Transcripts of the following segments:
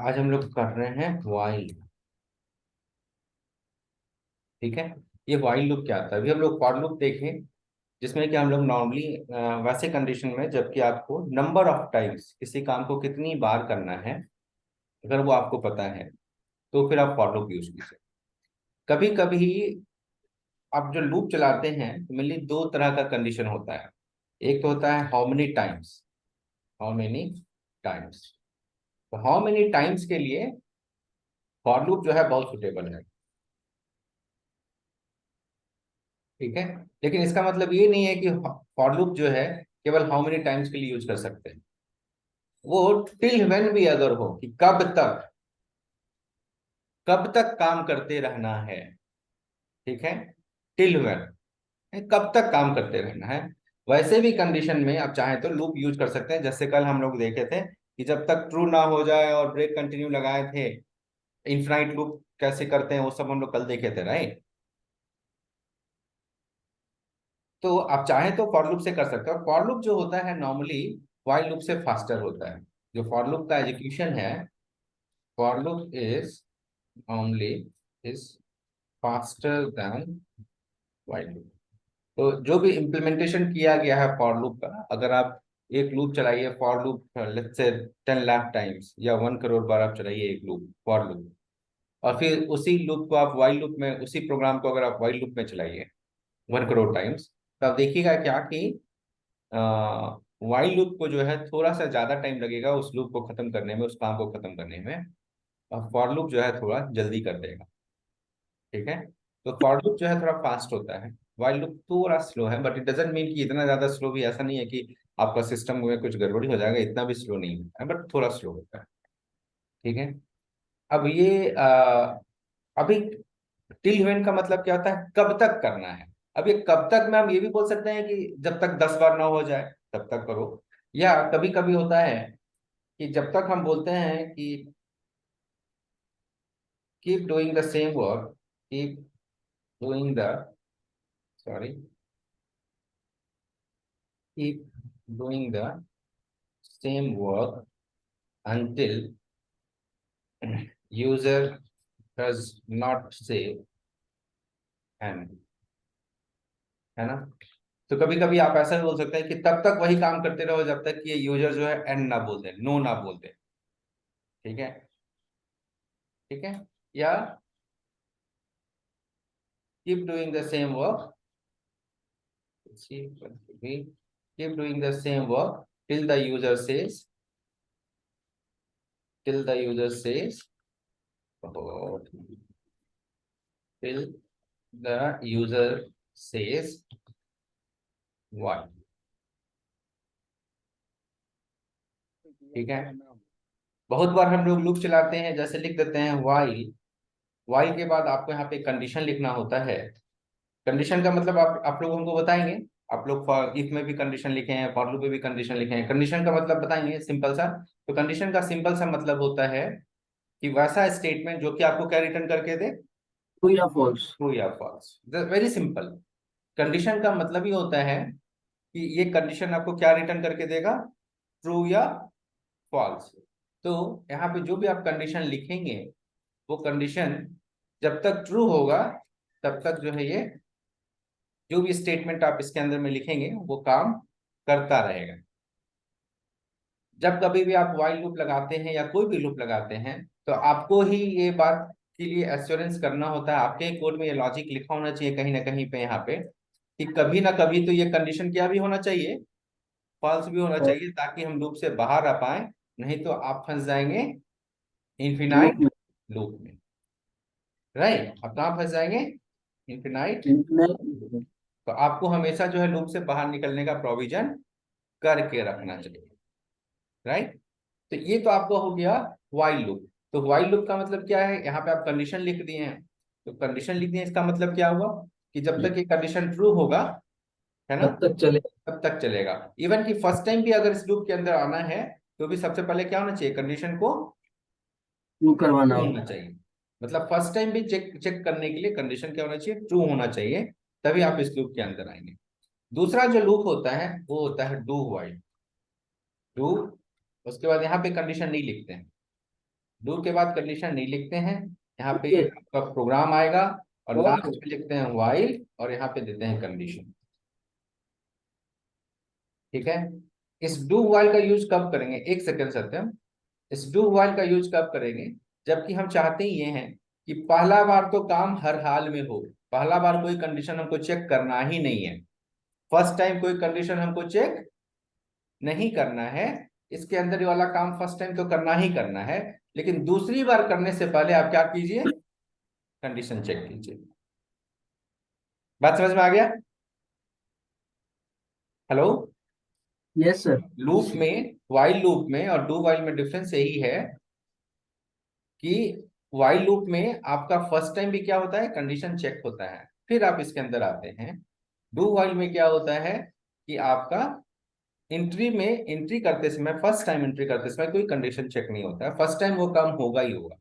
आज हम लोग कर रहे हैं वाइल। ठीक है। ये वाइल लूप क्या आता है? अभी हम लोग फॉर लूप देखें, जिसमें कि हम लोग नॉर्मली वैसे कंडीशन में, जबकि आपको नंबर ऑफ टाइम्स किसी काम को कितनी बार करना है, अगर वो आपको पता है तो फिर आप फॉर लूप यूज कीजिए। कभी कभी आप जो लूप चलाते हैं तो मेनली दो तरह का कंडीशन होता है। एक तो होता है how many times. How many times. तो हाउ मेनी टाइम्स के लिए फॉर लूप जो है बहुत सुटेबल है। ठीक है। लेकिन इसका मतलब ये नहीं है कि फॉर लूप जो है केवल हाउ मेनी टाइम्स के लिए यूज कर सकते हैं। वो टिल व्हेन भी अगर हो कि कब तक काम करते रहना है। ठीक है। टिल व्हेन कब तक काम करते रहना है। वैसे भी कंडीशन में आप चाहें तो लूप यूज कर सकते हैं, जैसे कल हम लोग देखे थे कि जब तक ट्रू ना हो जाए और ब्रेक कंटिन्यू लगाए थे। इनफाइनाइट लूप कैसे करते हैं वो सब हम लोग कल देखे थे, राइट। तो आप चाहें तो फॉर लूप से कर सकते हो। फॉर लूप जो होता है नॉर्मली व्हाइल लूप से फास्टर होता है। जो फॉर लूप का एग्जीक्यूशन है, for loop is only is faster than while loop. तो जो भी इम्प्लीमेंटेशन किया गया है फॉर लूप का, अगर आप एक लूप चलाइए for loop let's say 10 lakh times या 1 करोड़ बार आप चलाइए एक लूप फॉर लूप, और फिर उसी लूप को आप वाइल लूप में, उसी प्रोग्राम को अगर आप वाइल लूप में चलाइए 1 करोड़ टाइम्स, तो आप देखिएगा क्या कि वाइल लूप को जो है थोड़ा सा ज्यादा टाइम लगेगा उस लूप को खत्म करने में, उस काम को खत्म करने में। और फॉर लूप जो है थोड़ा जल्दी कर देगा। ठीक है। तो फॉर लूप जो है थोड़ा फास्ट होता है, वाइल लूप थोड़ा स्लो है, बट इट डजंट मीन कि इतना ज्यादा स्लो भी ऐसा नहीं है कि आपका सिस्टम में कुछ गड़बड़ी हो जाएगा, इतना भी स्लो नहीं होता है, बट थोड़ा स्लो होता है। ठीक है। अब ये अभी टिल व्हेन का मतलब क्या होता है? कब तक करना है। अब ये कब तक में हम ये भी बोल सकते हैं कि जब तक 10 बार ना हो जाए तब तक करो। या कभी कभी होता है कि जब तक हम बोलते हैं कि keep doing the same work, keep doing the sorry keep doing the same work until user does not say and, है ना। तो कभी कभी आप ऐसा भी बोल सकते हैं कि तब तक वही काम करते रहो जब तक कि ये यूजर जो है एंड ना बोल दे, नो ना बोल दे। ठीक है। ठीक है। या keep doing the same work, keep doing the same work till the user says, till the user says oh, till the user says what। ठीक है। बहुत बार हम लोग लूप चलाते हैं, जैसे लिख देते हैं वाइल। वाइल के बाद आपको यहाँ पे कंडीशन लिखना होता है। कंडीशन का मतलब आप लोग हमको बताएंगे। आप लोग फॉर इफ में भी कंडीशन लिखे हैं, फॉर लूप में भी कंडीशन लिखे हैं, कंडीशन का मतलब बताएंगे सिंपल सा। तो कंडीशन का सिंपल सा मतलब होता है कि वैसा स्टेटमेंट जो कि आपको क्या रिटर्न करके दे, ट्रू या फॉल्स। ट्रू या फॉल्स। Very simple. कंडीशन का मतलब ही होता है कि ये कंडीशन आपको क्या रिटर्न करके देगा, ट्रू या फॉल्स। तो यहाँ पे जो भी आप कंडीशन लिखेंगे, वो कंडीशन जब तक ट्रू होगा तब तक जो है ये जो भी स्टेटमेंट आप इसके अंदर में लिखेंगे वो काम करता रहेगा। जब कभी भी आप वाइल लूप लगाते हैं या कोई भी लूप लगाते हैं, तो आपको ही ये बात के लिए एश्योरेंस करना होता है, आपके कोड में ये लॉजिक लिखा होना चाहिए कहीं ना कहीं पे यहाँ पे, कि कभी ना कभी तो ये कंडीशन क्या भी होना चाहिए, फॉल्स भी होना और चाहिए, ताकि हम लूप से बाहर आ पाए। नहीं तो आप फंस जाएंगे लूप इन्फिनाइट लूप में। राइट, आप कहाँ फंस जाएंगे? इन्फिनाइट। में तो आपको हमेशा जो है लूप से बाहर निकलने का प्रोविजन करके रखना चाहिए। राइट। तो ये तो आपको हो गया वाइल लूप। तो वाइल लूप का मतलब क्या है? यहाँ पे आप कंडीशन लिख दिए हैं। तो कंडीशन लिख दिए, इसका मतलब क्या हुआ कि जब तक ये कंडीशन ट्रू होगा, है ना, तब तक चले। तब तक चलेगा। इवन कि फर्स्ट टाइम भी अगर इस लूप के अंदर आना है, तो भी सबसे पहले क्या होना चाहिए? कंडीशन को ट्रू करवाना ट्रू हो। होना चाहिए। मतलब फर्स्ट टाइम भी चेक चेक करने के लिए कंडीशन क्या होना चाहिए? ट्रू होना चाहिए। तभी आप इस लूप के अंदर आएंगे। दूसरा जो लूप होता है वो होता है डू वाइल। डू, उसके बाद यहाँ पे कंडीशन नहीं लिखते हैं। डू के बाद कंडीशन नहीं लिखते हैं, यहाँ पे Okay. आपका प्रोग्राम आएगा और लास्ट और में लिखते हैं व्हाइल और यहाँ पे देते हैं कंडीशन। ठीक है। इस डू व्हाइल का यूज कब करेंगे, एक सेकंड सत्यम, इस डू व्हाइल का यूज कब करेंगे, जबकि हम चाहते ही ये हैं कि पहला बार तो काम हर हाल में हो, पहला बार कोई कंडीशन हमको चेक करना ही नहीं है, फर्स्ट टाइम कोई कंडीशन हमको चेक नहीं करना है, इसके अंदर ये वाला काम फर्स्ट टाइम तो करना ही करना है, लेकिन दूसरी बार करने से पहले आप क्या कीजिए, कंडीशन चेक कीजिए। बात समझ में आ गया? हेलो। Yes sir. लूप में, व्हाइल लूप में और डू व्हाइल में डिफरेंस यही है कि व्हाइल लूप में आपका फर्स्ट टाइम भी क्या होता है, कंडीशन चेक होता है, फिर आप इसके अंदर आते हैं। डू व्हाइल में क्या होता है कि आपका एंट्री में, एंट्री करते समय, फर्स्ट टाइम एंट्री करते समय कोई कंडीशन चेक नहीं होता है, फर्स्ट टाइम वो काम होगा ही होगा,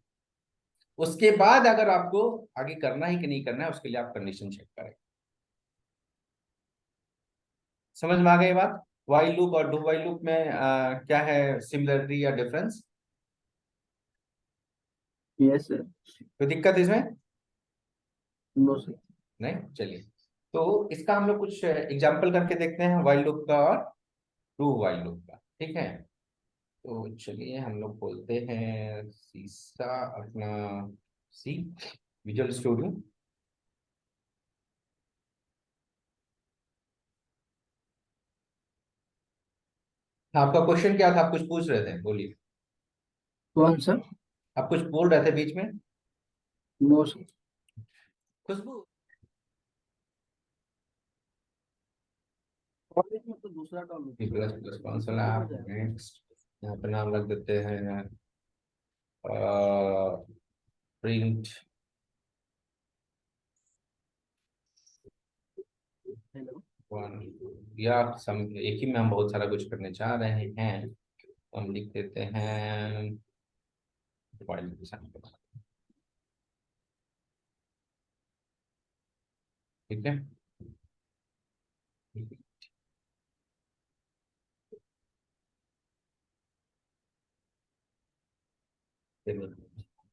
उसके बाद अगर आपको आगे करना है कि नहीं करना है उसके लिए आप कंडीशन चेक करें। समझ में आ गई बात? व्हाइल लूप और डू व्हाइल लूप में क्या है सिमिलरिटी या डिफरेंस? Yes sir. कोई दिक्कत इसमें? No sir. नहीं, चलिए। तो इसका हम लोग कुछ एग्जाम्पल करके देखते हैं, व्हाइल लूप का और डू व्हाइल लूप का। ठीक है, तो चलिए हम लोग बोलते हैं सीसा अपना सी, विजुअल स्टूडियो। आपका क्वेश्चन क्या था, आप कुछ पूछ रहे थे, बोलिए। कौन सर? आप कुछ बोल रहे थे बीच में। No sir. खुशबू। कॉलेज में तो दूसरा टर्म सी प्लस प्लस कौन सा ऐप, नेक्स्ट, यहाँ पे नाम रख देते हैं प्रिंट। हेलो। वन, या सम, एक ही में हम बहुत सारा कुछ करने चाह रहे हैं, तो हम लिख देते हैं मोबाइल के साथ। ठीक है।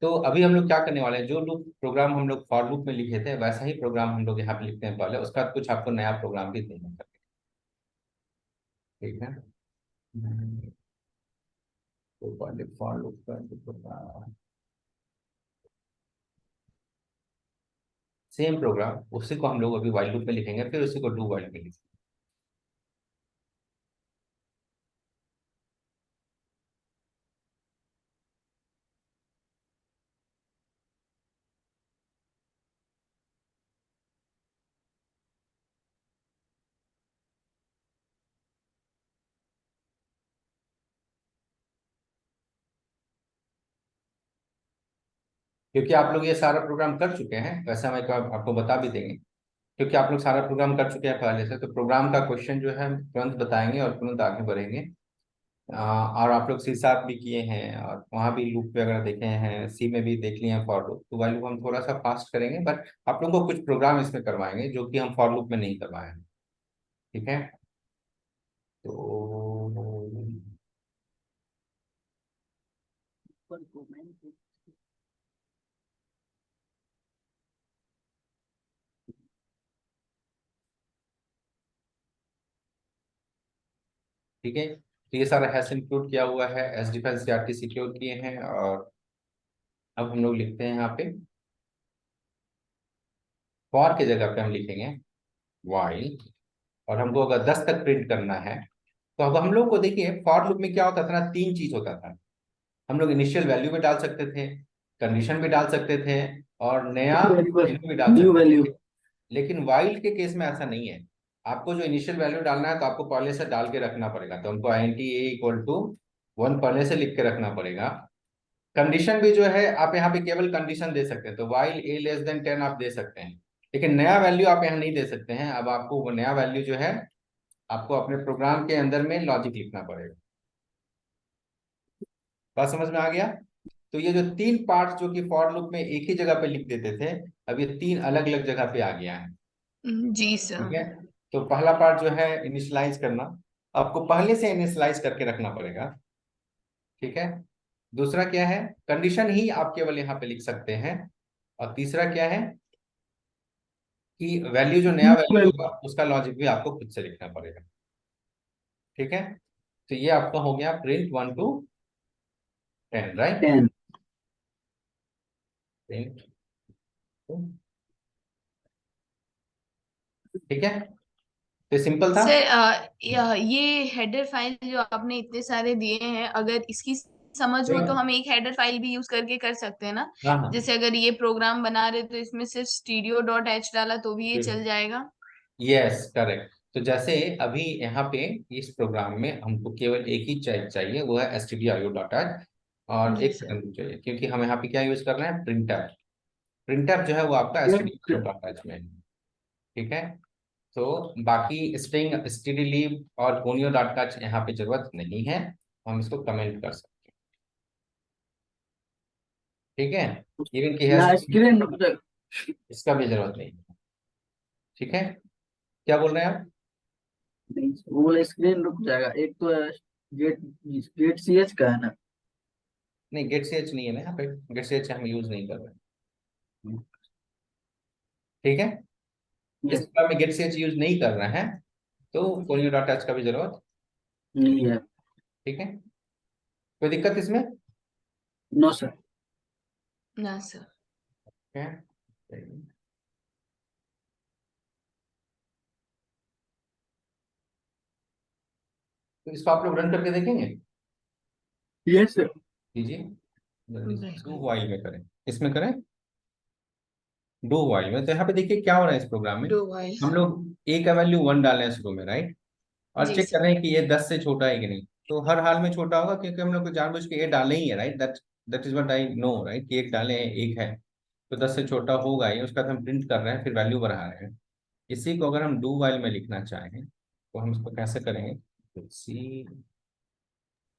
तो अभी हम लोग क्या करने वाले हैं, जो लूप प्रोग्राम हम लोग फॉर लूप में लिखे थे वैसा ही प्रोग्राम हम लोग यहाँ पे लिखते हैं पहले, उसका कुछ आपको नया प्रोग्राम भी देना है। ठीक है। तो पहले फॉर लूप का जो प्रोग्राम, सेम प्रोग्राम उसी को हम लोग अभी व्हाइल लूप में लिखेंगे, फिर उसी को डू व्हाइल में लिखेंगे। क्योंकि आप लोग ये सारा प्रोग्राम कर चुके हैं, वैसा मैं आपको बता भी देंगे, क्योंकि आप लोग सारा प्रोग्राम कर चुके हैं पहले से, तो प्रोग्राम का क्वेश्चन जो है हम तुरंत बताएंगे और तुरंत आगे बढ़ेंगे। और आप लोग सी शार्प भी किए हैं और वहाँ भी लूप वगैरह देखे हैं, सी में भी देख लिए हैं फॉर लूप, तो वाइल लूप हम थोड़ा सा फास्ट करेंगे, बट आप लोगों को कुछ प्रोग्राम इसमें करवाएंगे जो कि हम फॉर लूप में नहीं करवाए हैं। ठीक है। तो ठीक है, तो ये सारा हैश इंक्लूड किया हुआ है, S defence C R T secure किए हैं, और अब हम लोग लिखते हैं यहाँ पे फॉर के जगह पे हम लिखेंगे वाइल, और हमको अगर 10 तक प्रिंट करना है, तो अब हम लोग को देखिए फॉर लूप में क्या होता था ना, तीन चीज होता था। हम लोग इनिशियल वैल्यू भी डाल सकते थे, कंडीशन भी डाल सकते थे, और नया वेरिएबल, वैल्यू भी डाल न्यू सकते वैल्यू। थे। लेकिन वाइल्ड के केस में ऐसा नहीं है, आपको जो इनिशियल वैल्यू डालना है तो आपको पहले से डाल के रखना पड़ेगा, तो हमको इंट ए इक्वल टू 1 पहले से लिख के रखना पड़ेगा। कंडीशन भी जो है आप यहाँ पे केवल कंडीशन दे सकते हैं, तो वाइल ए लेस देन 10 आप दे सकते हैं, लेकिन नया वैल्यू आप यहाँ नहीं दे सकते हैं। अब आपको वो नया वैल्यू जो है आपको अपने प्रोग्राम के अंदर में लॉजिक लिखना पड़ेगा। बात समझ में आ गया? तो ये जो तीन पार्ट्स जो कि फॉर लूप में एक ही जगह पे लिख देते थे, अब ये तीन अलग अलग जगह पे आ गया है। जी ठीक सर। है। तो पहला पार्ट जो है इनिशियलाइज करना, आपको पहले से इनिशियलाइज करके रखना पड़ेगा। ठीक है। दूसरा क्या है, कंडीशन ही आप केवल यहाँ पे लिख सकते हैं। और तीसरा क्या है कि वैल्यू, जो नया वैल्यू होगा उसका लॉजिक भी आपको खुद से लिखना पड़ेगा। ठीक है, तो ये आपका हो गया प्रिंट 1 to 10, राइट। 10। प्रिंट, ठीक है, तो सिंपल था। सर ये हेडर फाइल जो आपने इतने सारे दिए हैं, अगर इसकी समझ हो तो हम एक हेडर फाइल भी यूज करके कर सकते हैं ना? हाँ हाँ, जैसे अगर ये प्रोग्राम बना रहे तो इसमें सिर्फ studio.h डाला तो भी ये चल जाएगा? Yes correct. तो जैसे अभी यहाँ पे इस प्रोग्राम में हमको केवल एक ही चाहिए, वो है stdio.h। और जी एक सर। सेकंड चाहिए, क्योंकि हम यहाँ पे क्या यूज कर रहे हैं, प्रिंटर। प्रिंटर जो है वो आपका stdio.h में है। ठीक है, तो बाकी स्ट्रिंग stdlib और conio.h यहाँ पे जरूरत नहीं है, हम इसको कमेंट कर सकते हैं। ठीक है, इवन की यहाँ स्क्रीन रुक जाएगा। इसका भी जरूरत नहीं है। ठीक है, क्या बोल रहे हैं आप? नहीं, वो वाला स्क्रीन रुक जाएगा। एक तो गेट गेट सी एच का है ना। नहीं, गेट सी एच नहीं है ना यहाँ पे, गेट सी एच हम यूज नहीं कर रहे हैं। ठीक है, इस यस। प्रोग्राम में गेट सी एच यूज नहीं कर रहे हैं, तो कोई डॉट टच का भी जरूरत। नहीं है। ठीक है, कोई दिक्कत इसमें? No sir. ना सर। है, तो इसको आप लोग रन करके देखेंगे। Yes sir. कीजिए जल्दी से, डू वाइल में करें, इसमें करें डू वाइल में। तो यहाँ पे देखिए क्या हो रहा है इस प्रोग्राम में। Do while. हम लोग ए का वैल्यू 1 डाले हैं शुरू में, राइट, और जी चेक कर सर। रहे हैं कि ये 10 से छोटा है कि नहीं। तो हर हाल में छोटा होगा, क्योंकि हम लोग को जानबूझ के ए डाले ही है, right, that that is what I know, right, कि एक डाले हैं, एक है, तो 10 से छोटा होगा ही। उसका हम प्रिंट कर रहे हैं, फिर वैल्यू बढ़ा रहे हैं। इसी को अगर हम डू वाइल में लिखना चाहें तो हम इसको कैसे करेंगे, सी,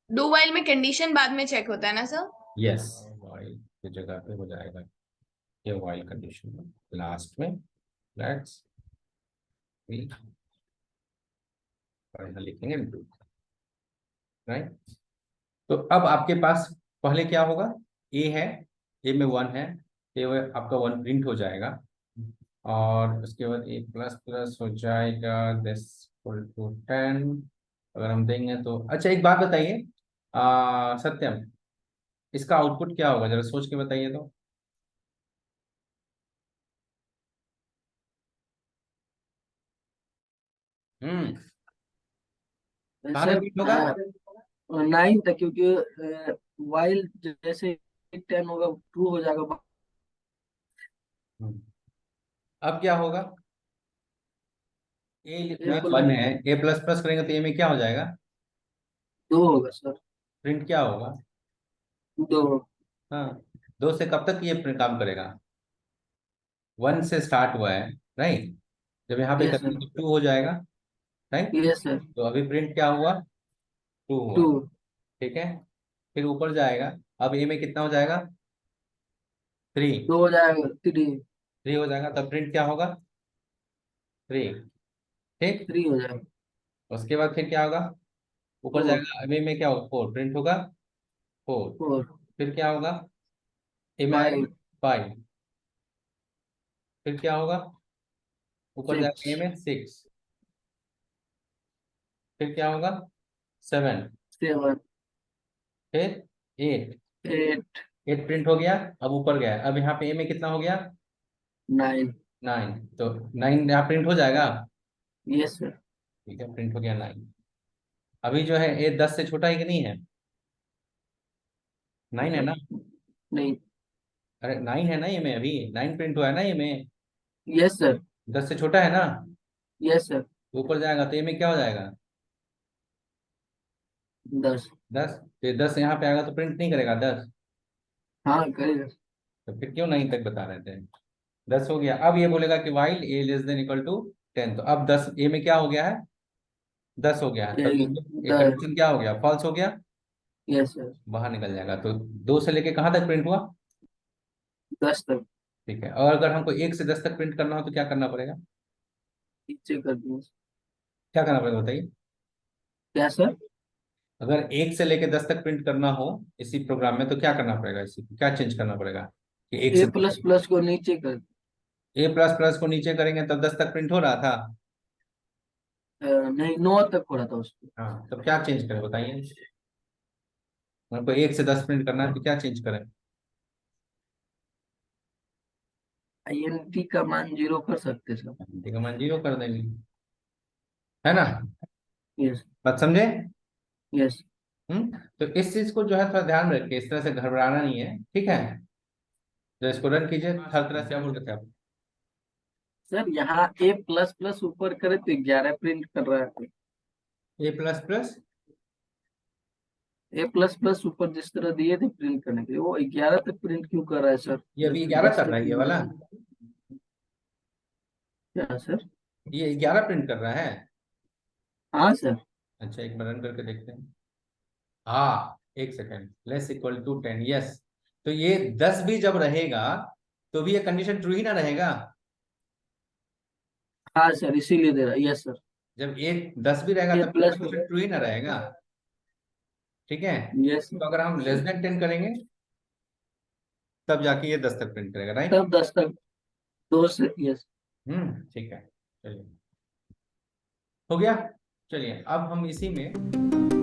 डू वाइल में कंडीशन बाद में चेक होता है ना सर? यस, वाइल की जगह पे हो जाएगा ये वाइल कंडीशन लास्ट में। लेट्स और यहाँ लिखेंगे डू, राइट। तो अब आपके पास पहले क्या होगा, ए है, ए में 1 है, ए में आपका 1 प्रिंट हो जाएगा। और उसके बाद ए प्लस प्लस हो जाएगा दिस इक्वल टू 10। अगर हम देंगे तो, अच्छा एक बात बताइए, सत्यम, इसका आउटपुट क्या होगा, जरा सोच के बताइए तो। हम्म, कहाँ तक सर प्रिंट होगा? 9 तक, क्योंकि वाइल जैसे 10 होगा, ट्रू हो जाएगा। हम्म, अब क्या होगा, ए ए में को 1 है, ए प्लस प्लस करेंगे तो ए में क्या हो जाएगा, 2 होगा सर। प्रिंट क्या होगा? 2। हाँ, 2 से कब तक ये प्रिंट काम करेगा, 1 से स्टार्ट हुआ है, राइट। जब यहाँ पे यस करेंगे सर। तो 2 हो जाएगा, राइट। Yes sir. तो अभी प्रिंट क्या हुआ, 2 हुआ। 2। ठीक है, फिर ऊपर जाएगा, अब ए में कितना हो जाएगा, 3। 2 हो जाएगा। 3। 3 हो जाएगा, तब प्रिंट क्या होगा, 3। ठीक, 3 हो जाएगा। उसके बाद फिर क्या होगा, ऊपर 4। जाएगा, अब ए में क्या होगा, 4 प्रिंट होगा, 4। 4। फिर क्या होगा, ए में आएगा 5। 5। फिर क्या होगा, ऊपर 6। जाएगा ए में 6। फिर क्या होगा, 7। 7। फिर 8। 8। 8 प्रिंट हो गया, अब ऊपर गया, अब यहाँ पे ए में कितना हो गया, 9। 9। तो 9 यहाँ प्रिंट हो जाएगा। Yes sir. ठीक है, प्रिंट हो गया 9। अभी जो है ए 10 से छोटा है कि नहीं है, 9 है ना, नहीं। अरे 9 है ना, ये में अभी 9 प्रिंट हुआ है ना ये में, यस सर। 10 से छोटा है ना, यस सर। तो ऊपर जाएगा तो ये में क्या हो जाएगा, 10। 10। फिर 10 यहाँ पे आएगा तो प्रिंट नहीं करेगा 10, हाँ करेगा। तो फिर क्यों 9 तक बता रहे थे। 10 हो गया, अब ये बोलेगा कि while a less than equal to 10, तो अब 10 ए में क्या हो गया है, 10 हो गया है, तब ये 10। कंडीशन क्या हो गया, फॉल्स हो गया, यस सर। बाहर निकल जाएगा। तो 2 से लेके कहाँ तक प्रिंट हुआ, 10 तक। ठीक है। और अगर हमको 1 से 10 तक प्रिंट करना हो तो क्या करना पड़ेगा, नीचे कर दूँ? क्या करना पड़ेगा बताइए। क्या सर? अगर 1 से लेके 10 तक प्रिंट करना हो इसी प्रोग्राम में तो क्या करना पड़ेगा, इसी को क्या चेंज करना पड़ेगा कि 1 ए से 10 प्लस तक? प्लस को नीचे कर, ए प्लस प्लस को नीचे करेंगे तब 10 तक प्रिंट हो रहा था। नहीं 9 तक हो रहा था उसको। हाँ, तब क्या चेंज करें बताइए? हमको 1 से 10 प्रिंट करना है तो क्या चेंज करें? INT का मान 0 कर सकते सर। ठीक है, मान 0 कर देंगे, है ना? यस। बात समझे? यस तो इस चीज को जो है थोड़ा ध्यान रखिए, इस तरह से घबराना नहीं है, ठीक है? तो इसको रन कीजिए हर तरह से। क्या बोल रहे थे आप? सर, यहाँ ए प्लस प्लस ऊपर करे तो 11 प्रिंट कर रहा है। ए प्लस प्लस ए प्लस प्लस ऊपर जिस तरह दिए थे प्रिंट करने के लिए, वो 11 तक प्रिंट क्यों कर रहा है सर? ये अभी जबकि 11 10 कर रहा तक है ये नहीं वाला, है। क्या सर? ये 11 प्रिंट कर रहा है। हाँ सर। अच्छा, एक बार रन करके देखते हैं। हाँ, एक second, less equal to 10, yes. तो ये 10 भी जब रहेगा तो भी ये कंडीशन ट्रू ही ना रहेगा। हाँ सर, इसीलिए दे रहा है। Yes sir. जब ये 10 भी रहेगा ए तब प्लस। कंडीशन ट्रू ही ना रहेगा, ठीक है? यस तो अगर हम लेस देन 10 करेंगे तब जाके ये 10 तक प्रिंट करेगा, राइट? तब 10 तक। 2 से। यस। ठीक है, चलिए, हो गया। चलिए अब हम इसी में